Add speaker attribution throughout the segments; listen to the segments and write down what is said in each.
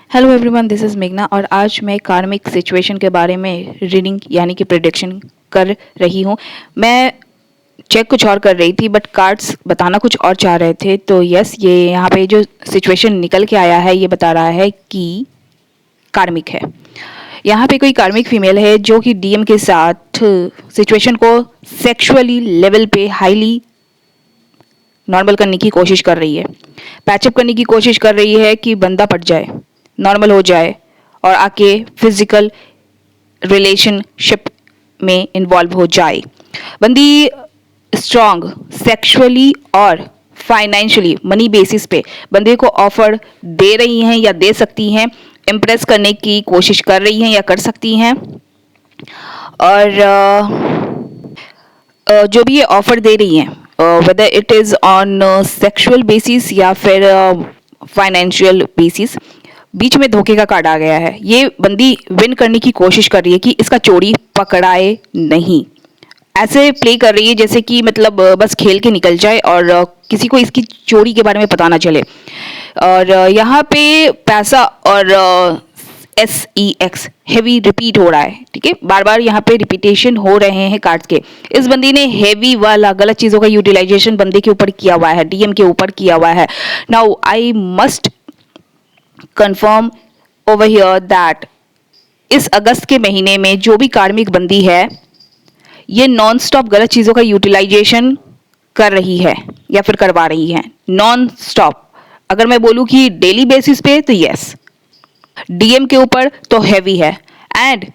Speaker 1: Hello everyone, this is मेघना और आज मैं कार्मिक सिचुएशन के बारे में रीडिंग यानी कि प्रिडिक्शन कर रही हूँ। मैं चेक कुछ और कर रही थी बट कार्ड्स बताना कुछ और चाह रहे थे। तो यस, ये यहाँ पे जो सिचुएशन निकल के आया है ये बता रहा है कि कार्मिक है। यहाँ पे कोई कार्मिक फीमेल है जो कि डीएम के साथ सिचुएशन को सेक्सुअली लेवल पे हाईली नॉर्मल करने की कोशिश कर रही है, पैचअप करने की कोशिश कर रही है कि बंदा पट जाए, नॉर्मल हो जाए और आके फिजिकल रिलेशनशिप में इन्वॉल्व हो जाए। बंदी स्ट्रॉन्ग सेक्सुअली और फाइनेंशियली मनी बेसिस पे बंदे को ऑफर दे रही हैं या दे सकती हैं, इम्प्रेस करने की कोशिश कर रही हैं या कर सकती हैं। और जो भी ये ऑफर दे रही हैं, whether it is on sexual basis या फिर फाइनेंशियल बेसिस, बीच में धोखे का कार्ड आ गया है। ये बंदी विन करने की कोशिश कर रही है कि इसका चोरी पकड़ाए नहीं। ऐसे प्ले कर रही है जैसे कि मतलब बस खेल के निकल जाए और किसी को इसकी चोरी के बारे में पता ना चले। और यहाँ पे पैसा और SEX हेवी रिपीट हो रहा है, ठीक है, बार बार यहाँ पे रिपीटेशन हो रहे हैं कार्ड्स के। इस बंदी ने हेवी वाला गलत चीज़ों का यूटिलाइजेशन बंदे के ऊपर किया हुआ है, डीएम के ऊपर किया हुआ है। Now I must confirm over here that इस अगस्त के महीने में जो भी कार्मिक बंदी है ये नॉन स्टॉप गलत चीज़ों का यूटिलाइजेशन कर रही है या फिर करवा रही है नॉन स्टॉप। अगर मैं बोलूँ कि डेली बेसिस पे तो यस, डीएम के ऊपर तो हैवी है। एंड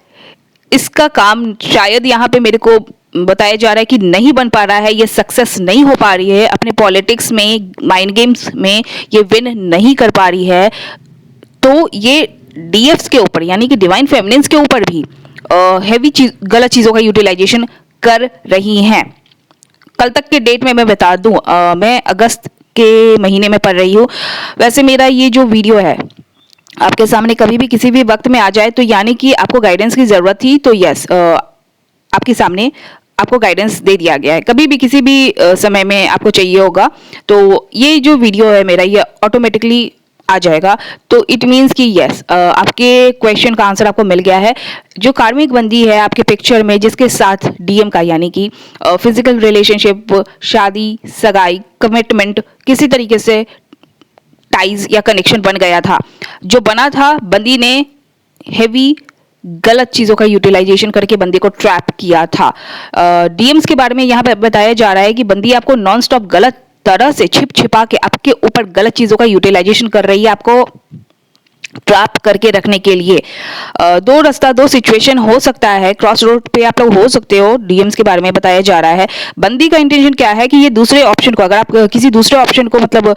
Speaker 1: इसका काम शायद यहाँ पे मेरे को बताया जा रहा है कि नहीं बन पा रहा है, ये सक्सेस नहीं हो पा रही है अपने पॉलिटिक्स में, माइंड गेम्स में ये विन नहीं कर पा रही है। तो ये डीएफ्स के ऊपर यानी कि डिवाइन फेमिनिन्स के ऊपर भी हैवी गलत चीज़ों का यूटिलाइजेशन कर रही हैं। कल तक के डेट में मैं बता दूं, मैं अगस्त के महीने में पढ़ रही हूँ। वैसे मेरा ये जो वीडियो है आपके सामने कभी भी किसी भी वक्त में आ जाए तो यानी कि आपको गाइडेंस की ज़रूरत थी, तो यस, आपके सामने आपको गाइडेंस दे दिया गया है। कभी भी किसी भी समय में आपको चाहिए होगा तो ये जो वीडियो है मेरा ये ऑटोमेटिकली आ जाएगा। तो इट मीन्स कि यस, आपके क्वेश्चन का आंसर आपको मिल गया है। जो कार्मिक बंदी है आपके पिक्चर में जिसके साथ डीएम का यानी कि फिजिकल रिलेशनशिप, शादी, सगाई, कमिटमेंट, किसी तरीके से टाइज या कनेक्शन बन गया था, जो बना था, बंदी ने हेवी गलत चीज़ों का यूटिलाइजेशन करके बंदे को ट्रैप किया था। डीएम्स के बारे में यहाँ पे बताया जा रहा है कि बंदी आपको नॉन स्टॉप गलत तरह से छिप छिपा के आपके ऊपर गलत चीज़ों का यूटिलाइजेशन कर रही है, आपको ट्रैप करके रखने के लिए। दो रास्ता, दो सिचुएशन हो सकता है, क्रॉस रोड पे आप लोग हो सकते हो। डीएम्स के बारे में बताया जा रहा है बंदी का इंटेंशन क्या है कि ये दूसरे ऑप्शन को, अगर आप किसी दूसरे ऑप्शन को मतलब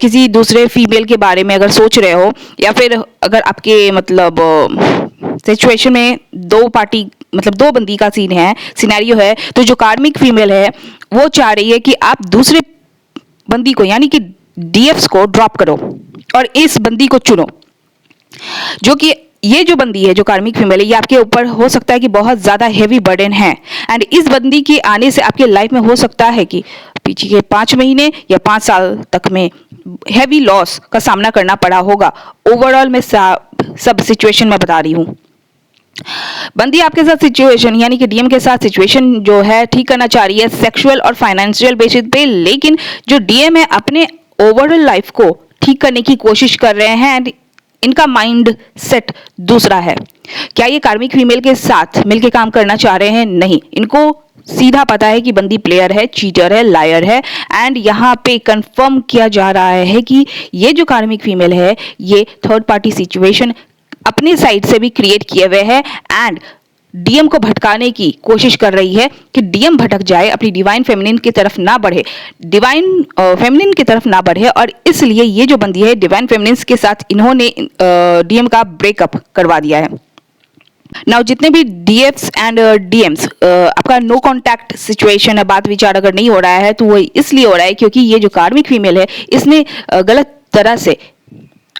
Speaker 1: किसी दूसरे फीमेल के बारे में अगर सोच रहे हो या फिर अगर आपके मतलब सिचुएशन में दो पार्टी मतलब दो बंदी का सीन है, सिनेरियो है, तो जो कार्मिक फीमेल है वो चाह रही है कि आप दूसरे बंदी को यानी कि डीएफ्स को ड्रॉप करो और इस बंदी को चुनो। जो कि ये जो बंदी है, जो कार्मिक फीमेल है, ये आपके ऊपर हो सकता है कि बहुत ज़्यादा हेवी बर्डन है। एंड इस बंदी के आने से आपके लाइफ में हो सकता है कि पीछे के 5 महीने या 5 साल तक में हैवी लॉस का सामना करना पड़ा होगा। ओवरऑल मैं सब सिचुएशन में बता रही हूँ। बंदी आपके साथ सिचुएशन यानी कि डीएम के साथ सिचुएशन जो है ठीक करना चाह रही है सेक्सुअल और फाइनेंशियल बेसिस पे, लेकिन जो डीएम है अपने ओवरऑल लाइफ को ठीक करने की कोशिश कर रहे हैं एंड इनका माइंड सेट दूसरा है। क्या ये कार्मिक फीमेल के साथ मिलकर काम करना चाह रहे हैं? नहीं, इनको सीधा पता है कि बंदी प्लेयर है, चीटर है, लायर है। एंड यहाँ पे कंफर्म किया जा रहा है कि ये जो कार्मिक फीमेल है ये थर्ड पार्टी सिचुएशन अपनी साइड से भी क्रिएट किए हुए हैं एंड डीएम को भटकाने की कोशिश कर रही है कि डीएम भटक जाए, अपनी डिवाइन फेमिनिन की तरफ ना बढ़े, डिवाइन फेमिनिन की तरफ ना बढ़े। और इसलिए ये जो बंदी है डिवाइन फेमिनिन के साथ इन्होंने डीएम का ब्रेकअप करवा दिया है। नाउ जितने भी डीएफ्स एंड डीएम्स आपका नो कॉन्टैक्ट सिचुएशन है, बात विचार अगर नहीं हो रहा है तो वो इसलिए हो रहा है क्योंकि ये जो कार्मिक फीमेल है इसने गलत तरह से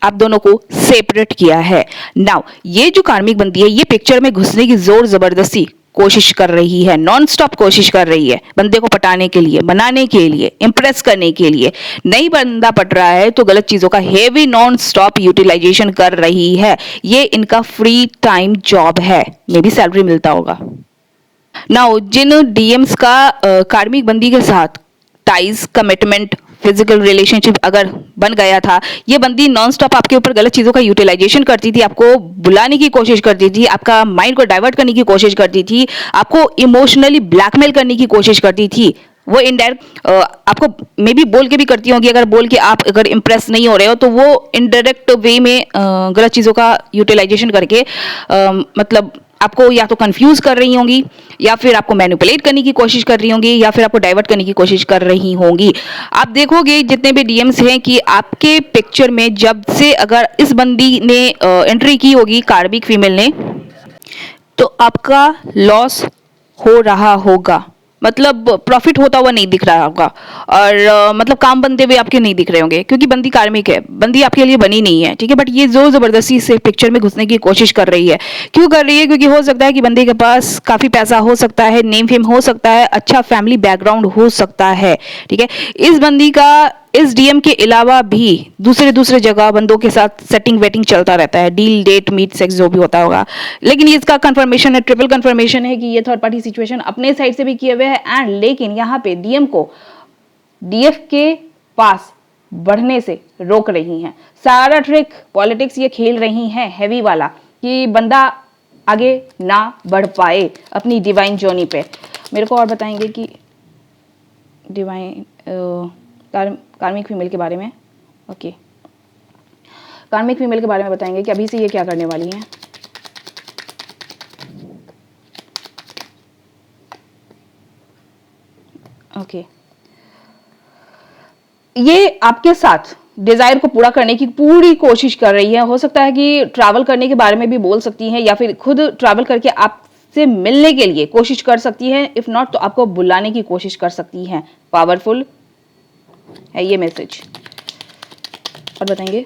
Speaker 1: आप दोनों को सेपरेट किया है। नाउ ये जो कार्मिक बंदी है ये पिक्चर में घुसने की जोर जबरदस्ती कोशिश कर रही है, नॉन स्टॉप कोशिश कर रही है बंदे को पटाने के लिए, बनाने के लिए, इम्प्रेस करने के लिए। नहीं बंदा पट रहा है तो गलत चीजों का हेवी नॉन स्टॉप यूटिलाइजेशन कर रही है। ये इनका फ्री टाइम जॉब है, मे बी सैलरी मिलता होगा। नाउ जिन डीएम्स का कार्मिक बंदी के साथ टाइज, कमिटमेंट, फिजिकल रिलेशनशिप अगर बन गया था, ये बंदी नॉन स्टॉप आपके ऊपर गलत चीजों का यूटिलाइजेशन करती थी, आपको बुलाने की कोशिश करती थी, आपका माइंड को डाइवर्ट करने की कोशिश करती थी, आपको इमोशनली ब्लैकमेल करने की कोशिश करती थी। वो इनडायरेक्ट आपको मे बी बोल के भी करती होंगी, अगर बोल के आप अगर इम्प्रेस नहीं हो रहे हो तो वो इनडायरेक्ट वे में गलत चीज़ों का यूटिलाइजेशन करके मतलब आपको या तो कंफ्यूज कर रही होंगी, या फिर आपको मैनिपुलेट करने की कोशिश कर रही होंगी, या फिर आपको डाइवर्ट करने की कोशिश कर रही होंगी। आप देखोगे जितने भी डीएम्स हैं कि आपके पिक्चर में जब से अगर इस बंदी ने एंट्री की होगी, कार्मिक फीमेल ने, तो आपका लॉस हो रहा होगा, मतलब प्रॉफिट होता हुआ नहीं दिख रहा होगा, और मतलब काम बनते हुए आपके नहीं दिख रहे होंगे, क्योंकि बंदी कार्मिक है, बंदी आपके लिए बनी नहीं है, ठीक है। बट ये जोर जबरदस्ती से पिक्चर में घुसने की कोशिश कर रही है। क्यों कर रही है? क्योंकि हो सकता है कि बंदी के पास काफी पैसा हो सकता है, नेम फेम हो सकता है, अच्छा फैमिली बैकग्राउंड हो सकता है, ठीक है। इस बंदी का इस डीएम के अलावा भी दूसरे दूसरे जगह बंदों के साथ सेटिंग वेटिंग चलता रहता है, डील, डेट, मीट, सेक्स जो भी होता होगा। लेकिन ये इसका कंफर्मेशन है, ट्रिपल कंफर्मेशन है कि ये थर्ड पार्टी सिचुएशन अपने साइड से भी किए हुए है, एंड लेकिन यहाँ पे डीएम को डीएफ के पास बढ़ने से रोक रही हैं। सारा ट्रिक पॉलिटिक्स ये खेल रही हैं हैवी वाला, कि बंदा आगे ना बढ़ पाए अपनी डिवाइन जर्नी पे। मेरे को और बताएंगे कि डिवाइन कार्मिक फीमेल के बारे में, ओके, कार्मिक फीमेल के बारे में बताएंगे कि अभी से ये क्या करने वाली हैं। ओके, ये आपके साथ डिजायर को पूरा करने की पूरी कोशिश कर रही है। हो सकता है कि ट्रैवल करने के बारे में भी बोल सकती हैं, या फिर खुद ट्रैवल करके आपसे मिलने के लिए कोशिश कर सकती हैं। इफ नॉट तो आपको बुलाने की कोशिश कर सकती हैं। पावरफुल है ये मैसेज। और बताएंगे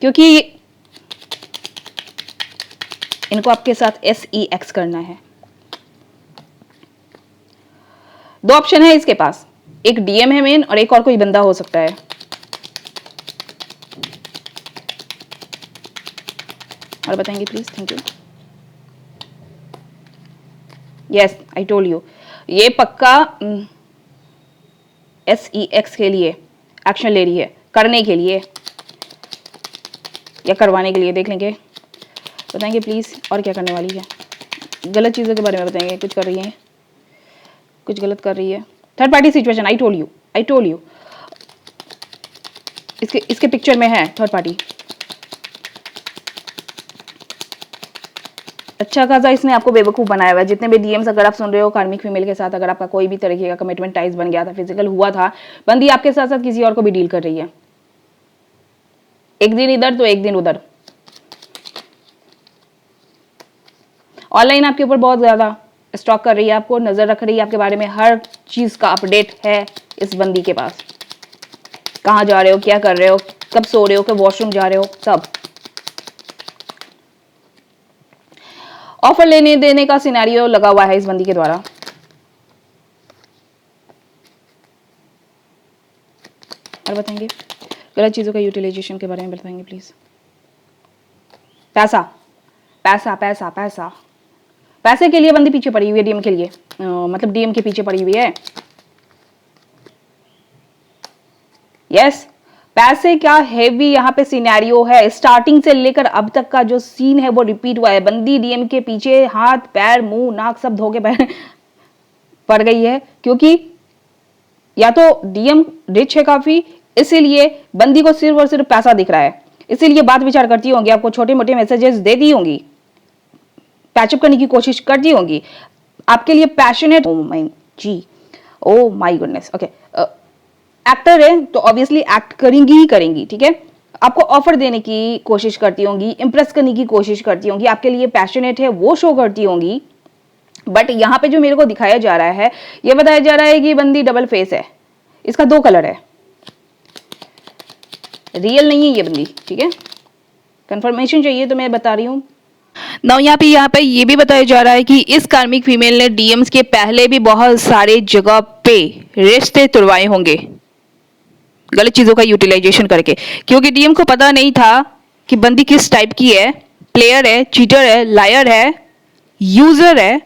Speaker 1: क्योंकि इनको आपके साथ SEX करना है। दो ऑप्शन है इसके पास, एक डीएम है मेन और एक और कोई बंदा हो सकता है। और बताएंगे please, thank you. Yes, I told you, ये पक्का SEX के लिए एक्शन ले रही है, करने के लिए या करवाने के लिए, देख लेंगे। बताएंगे प्लीज और क्या करने वाली है। गलत चीज़ों के बारे में बताएंगे, कुछ कर रही है, कुछ गलत कर रही है। Third party situation, I told you इसके पिक्चर में है थर्ड पार्टी। अच्छा खासा इसने आपको बेवकूफ़ बनाया हुआ है। जितने भी डीएम्स अगर आप सुन रहे हो कार्मिक फीमेल के साथ, अगर आपका कोई भी तरीके का कमिटमेंट टाइज बन गया था, फिजिकल हुआ था, बंदी आपके साथ साथ किसी और को भी डील कर रही है। एक दिन इधर तो एक दिन उधर। ऑनलाइन आपके ऊपर बहुत ज्यादा स्टॉक कर रही है, आपको नजर रख रही है, आपके बारे में हर चीज का अपडेट है इस बंदी के पास। कहाँ जा रहे हो, क्या कर रहे हो, कब सो रहे हो, कब वॉशरूम जा रहे हो, सब। ऑफर लेने देने का सिनेरियो लगा हुआ है इस बंदी के द्वारा। और बताएंगे गलत चीजों का यूटिलाइजेशन के बारे में बताएंगे प्लीज। पैसा पैसा पैसा पैसा, पैसे के लिए बंदी पीछे पड़ी हुई है डीएम के लिए, मतलब डीएम के पीछे पड़ी हुई है। यस, पैसे का हेवी यहाँ पे सिनेरियो है। स्टार्टिंग से लेकर अब तक का जो सीन है वो रिपीट हुआ है। बंदी डीएम के पीछे हाथ पैर मुंह नाक सब धो के पड़ गई है, क्योंकि या तो डीएम रिच है काफी, इसीलिए बंदी को सिर्फ और सिर्फ पैसा दिख रहा है, इसीलिए बात विचार करती होंगी, आपको छोटे मोटे मैसेजेस देती होंगी, पैचअप करने की कोशिश करती होंगी, आपके लिए passionate. Oh my goodness, okay, actor है तो ऑब्वियसली एक्ट करेंगी ही करेंगी, ठीक है। आपको ऑफर देने की कोशिश करती होंगी, इंप्रेस करने की कोशिश करती होंगी, आपके लिए पैशनेट है वो शो करती होंगी। बट यहाँ पे जो मेरे को दिखाया जा रहा है, ये बताया जा रहा है कि बंदी डबल फेस है, इसका दो कलर है, रियल नहीं है ये बंदी, ठीक है। कंफर्मेशन चाहिए तो मैं बता रही हूँ। ना यहाँ पे ये भी बताया जा रहा है कि इस कार्मिक फीमेल ने डीएम्स के पहले भी बहुत सारे जगह पे रिश्ते तुड़वाए होंगे गलत चीजों का यूटिलाइजेशन करके, क्योंकि डीएम को पता नहीं था कि बंदी किस टाइप की है, प्लेयर है, चीटर है, लायर है, यूजर है,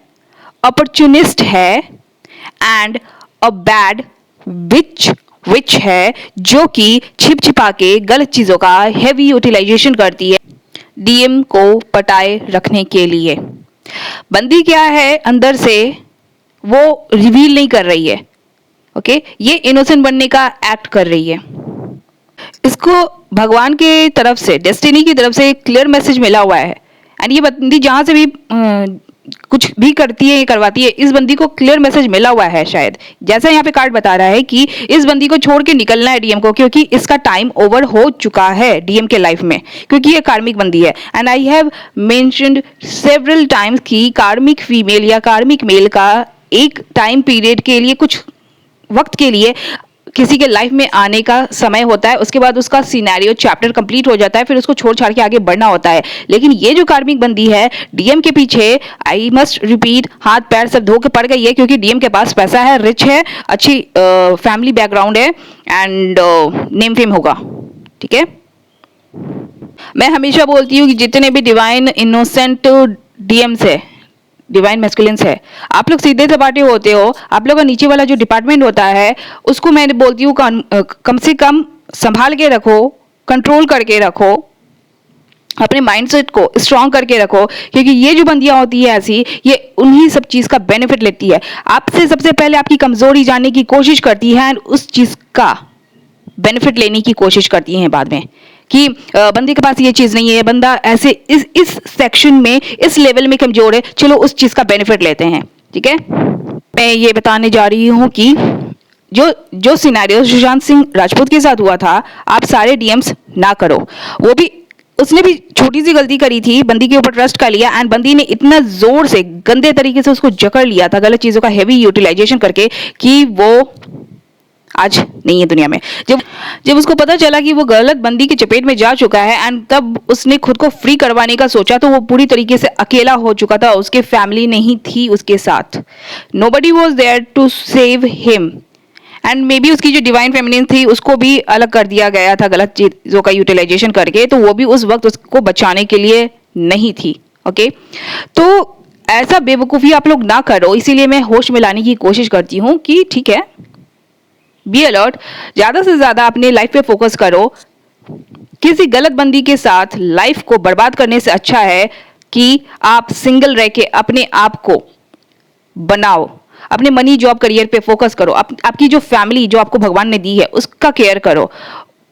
Speaker 1: अपॉर्चुनिस्ट है एंड अ बैड विच है, जो कि छिप छिपा के गलत चीजों का हेवी यूटिलाइजेशन करती है डीएम को पटाए रखने के लिए। बंदी क्या है अंदर से वो रिवील नहीं कर रही है, ओके ये इनोसेंट बनने का एक्ट कर रही है। इसको भगवान के तरफ से, डेस्टिनी की तरफ से एक क्लियर मैसेज मिला हुआ है एंड ये बंदी जहां से भी कुछ भी करती है, करवाती है, इस बंदी को क्लियर मैसेज मिला हुआ है शायद। जैसा यहाँ पे कार्ड बता रहा है कि इस बंदी को छोड़ के निकलना है डीएम को, क्योंकि इसका टाइम ओवर हो चुका है डीएम के लाइफ में, क्योंकि ये कार्मिक बंदी है। And I have mentioned several times कि कार्मिक फीमेल या कार्मिक मेल का एक टाइम पीरियड के लिए, कुछ वक्त के लिए किसी के लाइफ में आने का समय होता है, उसके बाद उसका सिनेरियो चैप्टर कंप्लीट हो जाता है, फिर उसको छोड़ छाड़ के आगे बढ़ना होता है। लेकिन ये जो कार्मिक बंदी है डीएम के पीछे, आई मस्ट रिपीट, हाथ पैर सब धो के पड़ गई है, क्योंकि डीएम के पास पैसा है, रिच है, अच्छी फैमिली बैकग्राउंड है एंड नेम फेम होगा, ठीक है। मैं हमेशा बोलती हूँ कि जितने भी डिवाइन इनोसेंट डीएम्स है, डिवाइन मैस्कुलिन्स है, आप लोग सीधे सपाटे होते हो, आप लोग का नीचे वाला जो डिपार्टमेंट होता है उसको मैं बोलती हूँ कम से कम संभाल के रखो, कंट्रोल करके रखो, अपने माइंडसेट को स्ट्रांग करके रखो, क्योंकि ये जो बंदियां होती है ऐसी, ये उन्हीं सब चीज का बेनिफिट लेती है। आपसे सबसे पहले आपकी कमजोरी जानने की कोशिश करती है एंड उस चीज का बेनिफिट लेने की कोशिश करती हैं बाद में कि बंदे के पास ये चीज नहीं है, बंदा ऐसे इस सेक्शन में, इस लेवल में कमजोर है, चलो उस चीज का बेनिफिट लेते हैं, ठीक है। मैं ये बताने जा रही हूँ कि जो सिनेरियो सुशांत सिंह राजपूत के साथ हुआ था, आप सारे डीएम्स ना करो। वो भी, उसने भी छोटी सी गलती करी थी, बंदी के ऊपर ट्रस्ट कर लिया एंड बंदी ने इतना जोर से गंदे तरीके से उसको जकड़ लिया था गलत चीजों का हेवी यूटिलाइजेशन करके कि वो आज नहीं है दुनिया में। जब उसको पता चला कि वो गलत बंदी की चपेट में जा चुका है एंड तब उसने खुद को फ्री करवाने का सोचा, तो वो पूरी तरीके से अकेला हो चुका था, उसके फैमिली नहीं थी उसके साथ, nobody was there to save him and maybe उसकी जो डिवाइन फेमिनिन थी उसको भी अलग कर दिया गया था गलत चीजों का यूटिलाइजेशन करके, तो वो भी उस वक्त उसको बचाने के लिए नहीं थी, ओके। तो ऐसा बेवकूफ़ी आप लोग ना करो, इसीलिए मैं होश में लाने की कोशिश करती हूँ कि ठीक है, बी अलर्ट, ज्यादा से ज्यादा अपने लाइफ पे फोकस करो। किसी गलत बंदी के साथ लाइफ को बर्बाद करने से अच्छा है कि आप सिंगल रह के अपने आप को बनाओ, अपने मनी जॉब करियर पे फोकस करो, आपकी जो फैमिली जो आपको भगवान ने दी है उसका केयर करो,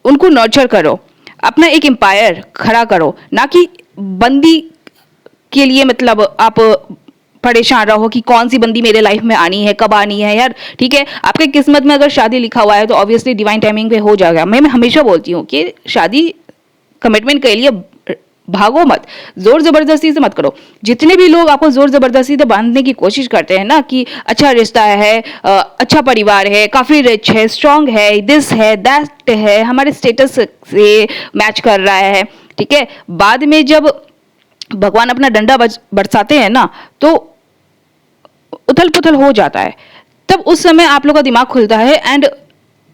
Speaker 1: उनको नर्चर करो, अपना एक एम्पायर खड़ा करो, ना कि बंदी के लिए मतलब आप परेशान रहो कि कौन सी बंदी मेरे लाइफ में आनी है, कब आनी है। यार ठीक है, आपके किस्मत में अगर शादी लिखा हुआ है तो ऑब्वियसली डिवाइन टाइमिंग पे हो जाएगा। मैं हमेशा बोलती हूँ कि शादी कमिटमेंट के लिए भागो मत, जोर जबरदस्ती से मत करो। जितने भी लोग आपको जोर जबरदस्ती से बांधने की कोशिश करते हैं ना कि अच्छा रिश्ता है, अच्छा परिवार है, काफी रिच है, स्ट्रांग है, दिस है, दैट है, हमारे स्टेटस से मैच कर रहा है, ठीक है, बाद में जब भगवान अपना डंडा बरसाते हैं ना तो उथल पुथल हो जाता है। तब उस समय आप लोग का दिमाग खुलता है एंड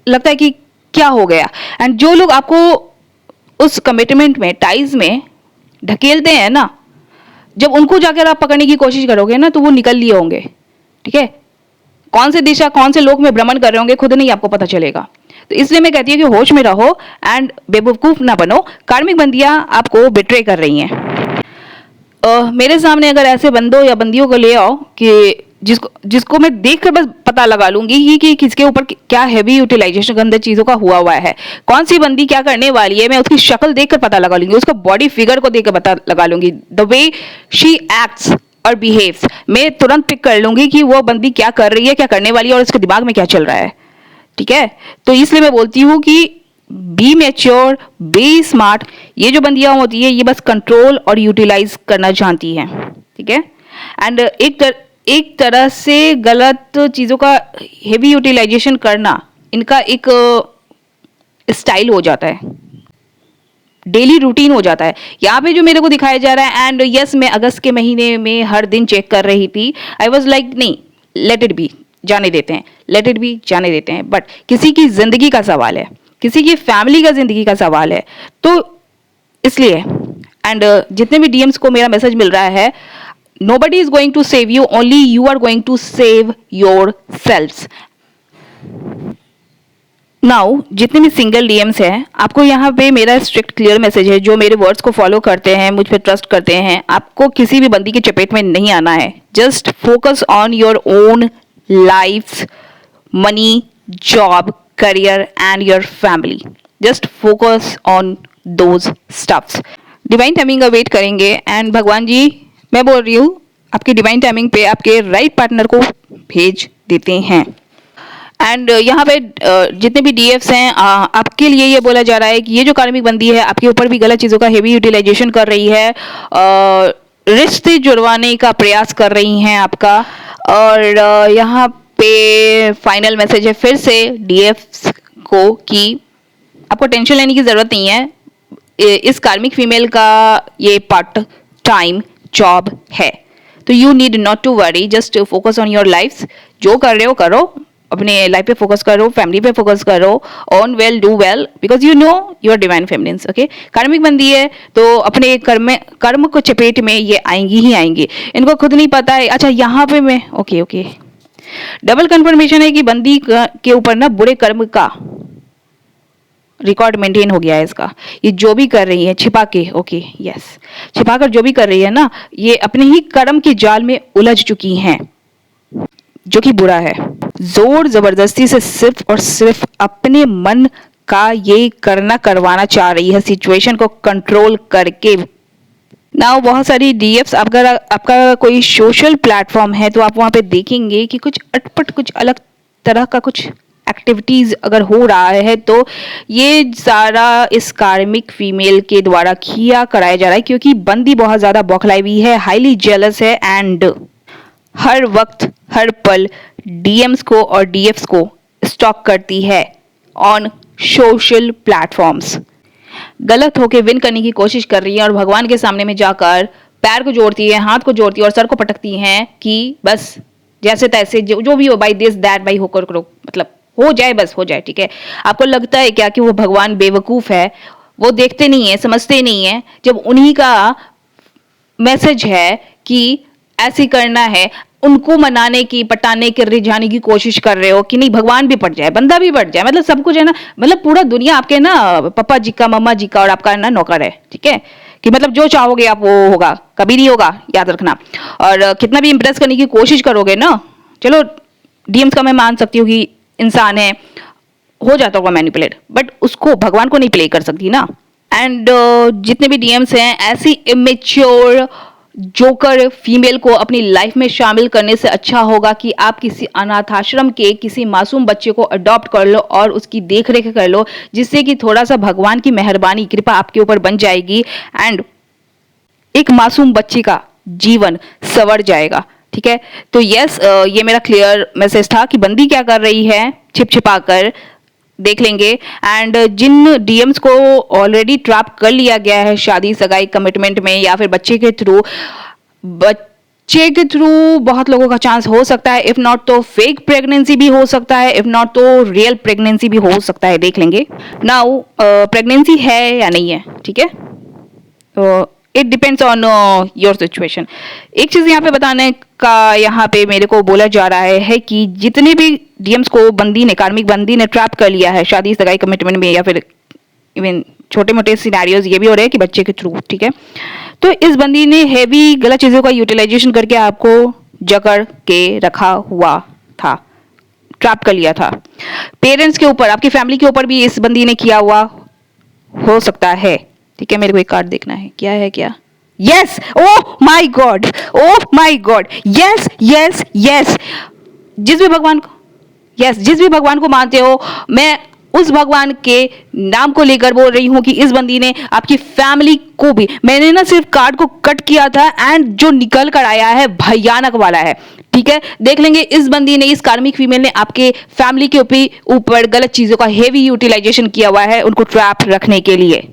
Speaker 1: लगता है कि क्या हो गया। एंड जो लोग आपको उस कमिटमेंट में, टाइज में ढकेलते हैं ना, जब उनको जाकर आप पकड़ने की कोशिश करोगे ना तो वो निकल लिए होंगे, ठीक है। कौन से दिशा, कौन से लोक में भ्रमण कर रहे होंगे खुद नहीं आपको पता चलेगा। तो इसलिए मैं कहती हूँ कि होश में रहो एंड बेवकूफ ना बनो। कार्मिक बंदियां आपको बिट्रे कर रही हैं। मेरे सामने अगर ऐसे बंदों या बंदियों को ले आओ कि जिसको मैं देखकर बस पता लगा लूंगी कि किसके ऊपर क्या हैवी यूटिलाइजेशन गंदे चीजों का हुआ है, कौन सी बंदी क्या करने वाली है, मैं उसकी शक्ल देखकर पता लगा लूंगी, उसका बॉडी फिगर को देखकर पता लगा लूंगी, द वे शी एक्ट्स और बिहेव्स, मैं तुरंत पिक कर लूंगी कि वो बंदी क्या कर रही है, क्या करने वाली है और उसके दिमाग में क्या चल रहा है, ठीक है। तो इसलिए मैं बोलती हूँ कि बी मैच्योर, बी स्मार्ट। ये जो बंदियां होती है ये बस कंट्रोल और यूटिलाइज करना जानती हैं, ठीक है। एंड एक तरह से गलत चीज़ों का हेवी यूटिलाइजेशन करना इनका एक स्टाइल हो जाता है। डेली रूटीन हो जाता है। यहाँ पे जो मेरे को दिखाया जा रहा है, एंड यस मैं अगस्त के महीने में हर दिन चेक कर रही थी। आई वॉज लाइक नहीं, लेट इट बी, जाने देते हैं, लेट इट बी, जाने देते हैं। बट किसी की जिंदगी का सवाल है, किसी की फैमिली का जिंदगी का सवाल है, तो इसलिए एंड जितने भी डीएम्स को मेरा मैसेज मिल रहा है, nobody is going to save you, only you are going to save yourselves. Now जितने भी सिंगल डीएम्स हैं, आपको यहाँ पे मेरा स्ट्रिक्ट क्लियर मैसेज है, जो मेरे वर्ड्स को फॉलो करते हैं, मुझ पे ट्रस्ट करते हैं, आपको किसी भी बंदी की चपेट में नहीं आना है। Just focus on your own life, money, job, career and your family. Just focus on those stuffs. Divine timing का वेट करेंगे, एंड भगवान जी मैं बोल रही हूँ आपकी डिवाइन टाइमिंग पे आपके राइट पार्टनर को भेज देते हैं। एंड यहाँ पे जितने भी डीएफ्स हैं, आपके लिए ये बोला जा रहा है कि ये जो कार्मिक बंदी है आपके ऊपर भी गलत चीज़ों का हेवी यूटिलाइजेशन कर रही है, रिश्ते जुड़वाने का प्रयास कर रही हैं आपका। और यहाँ पे फाइनल मैसेज है फिर से डीएफ्स को कि आपको टेंशन लेने की ज़रूरत नहीं है। इस कार्मिक फीमेल का ये पार्ट टाइम जॉब है, तो you need not to worry, just focus on your life. जो कर रहे हो करो, अपने लाइफ पे फोकस करो, फैमिली पे फोकस करो, on well do well, because you know your divine feminines. Okay, karmic बंदी है तो अपने कर्म को चपेट में ये आएंगी ही आएंगी, इनको खुद नहीं पता है। अच्छा यहाँ पे मैं ओके डबल कंफर्मेशन है कि बंदी के ऊपर ना बुरे कर्म का रिकॉर्ड मेंटेन हो गया है इसका। ये जो भी कर रही है छिपा के, ओके यस, छिपा कर जो भी कर रही है ना, ये अपने ही कर्म के जाल में उलझ चुकी हैं, जो कि बुरा है। जोर जबरदस्ती से सिर्फ और सिर्फ अपने मन का ये करना करवाना चाह रही है, सिचुएशन को कंट्रोल करके। नाउ बहुत सारी डीएफ्स, अगर आपका कोई सोशल प्लेटफॉर्म है तो आप वहाँ पे देखेंगे कि कुछ अटपट, कुछ अलग तरह का कुछ एक्टिविटीज अगर हो रहा है, तो ये सारा इस कार्मिक फीमेल के द्वारा किया कराया जा रहा है, क्योंकि बंदी बहुत ज़्यादा बौखलाई हुई है, हाईली जेलस है, एंड हर वक्त हर पल डीएम्स को और डीएफ्स को स्टॉक करती है ऑन सोशल प्लेटफॉर्म्स। गलत होके विन करने की कोशिश कर रही है और भगवान के सामने में जाकर पैर को जोड़ती है, हाथ को जोड़ती है और सर को पटकती हैं कि बस जैसे तैसे जो भी हो, बाई दिस दैट, बाई होकर करो, मतलब हो जाए, बस हो जाए, ठीक है। आपको लगता है क्या कि वो भगवान बेवकूफ़ है, वो देखते नहीं है, समझते नहीं है, जब उन्हीं का मैसेज है कि ऐसे करना है, उनको मनाने की, पटाने के, रिझाने की कोशिश कर रहे हो कि नहीं भगवान भी पट जाए, बंदा भी पट जाए, मतलब सब कुछ है ना, मतलब पूरा दुनिया आपके ना पापा जी का, मम्मा जी का और आपका ना नौकर है, ठीक है, कि मतलब जो चाहोगे आप वो होगा, कभी नहीं होगा, याद रखना। और कितना भी इंप्रेस करने की कोशिश करोगे ना, चलो डीएम्स का मैं मान सकती हूँ कि इंसान है, हो जाता होगा मैनिपुलेट, बट उसको भगवान को नहीं प्ले कर सकती ना। एंड जितने भी डीएम्स हैं, ऐसी इमेच्योर जोकर फीमेल को अपनी लाइफ में शामिल करने से अच्छा होगा कि आप किसी अनाथ आश्रम के किसी मासूम बच्चे को अडॉप्ट कर लो और उसकी देख रेख कर लो, जिससे कि थोड़ा सा भगवान की मेहरबानी, कृपा आपके ऊपर बन जाएगी, एंड एक मासूम बच्चे का जीवन संवर जाएगा, ठीक है। तो यस, ये मेरा क्लियर मैसेज था कि बंदी क्या कर रही है, छिप छिपा कर देख लेंगे। एंड जिन डीएम्स को ऑलरेडी ट्रैप कर लिया गया है शादी, सगाई, कमिटमेंट में या फिर बच्चे के थ्रू बहुत लोगों का चांस हो सकता है, इफ नॉट तो फेक प्रेगनेंसी भी हो सकता है, इफ नॉट तो रियल प्रेगनेंसी भी हो सकता है, देख लेंगे। नाउ प्रेगनेंसी है या नहीं है, ठीक है, तो it depends on your situation. एक चीज़ यहाँ पे बताने का यहाँ पे मेरे को बोला जा रहा है कि जितने भी डीएम्स को बंदी ने, कार्मिक बंदी ने ट्रैप कर लिया है शादी, सगाई, कमिटमेंट में, या फिर इवन छोटे मोटे सिनेरियोज ये भी हो रहे हैं कि बच्चे के थ्रू, ठीक है, तो इस बंदी ने हैवी गलत चीज़ों का यूटिलाइजेशन करके आपको जकड़ के रखा हुआ था, ट्रैप कर लिया था। पेरेंट्स के ऊपर, आपकी फैमिली के ऊपर भी इस बंदी ने किया हुआ हो सकता है, ठीक है। मेरे को एक कार्ड देखना है, क्या है, क्या, yes, oh my God, oh my God, yes yes yes, जिस भी भगवान को, यस, जिस भी भगवान को मानते हो, मैं उस भगवान के नाम को लेकर बोल रही हूं कि इस बंदी ने आपकी फैमिली को भी, मैंने ना सिर्फ कार्ड को कट किया था, एंड जो निकल कर आया है भयानक वाला है, ठीक है। देख लेंगे इस बंदी ने, इस कार्मिक फीमेल ने आपके फैमिली के ऊपर गलत चीजों का हेवी यूटिलाइजेशन किया हुआ है उनको ट्रैप रखने के लिए।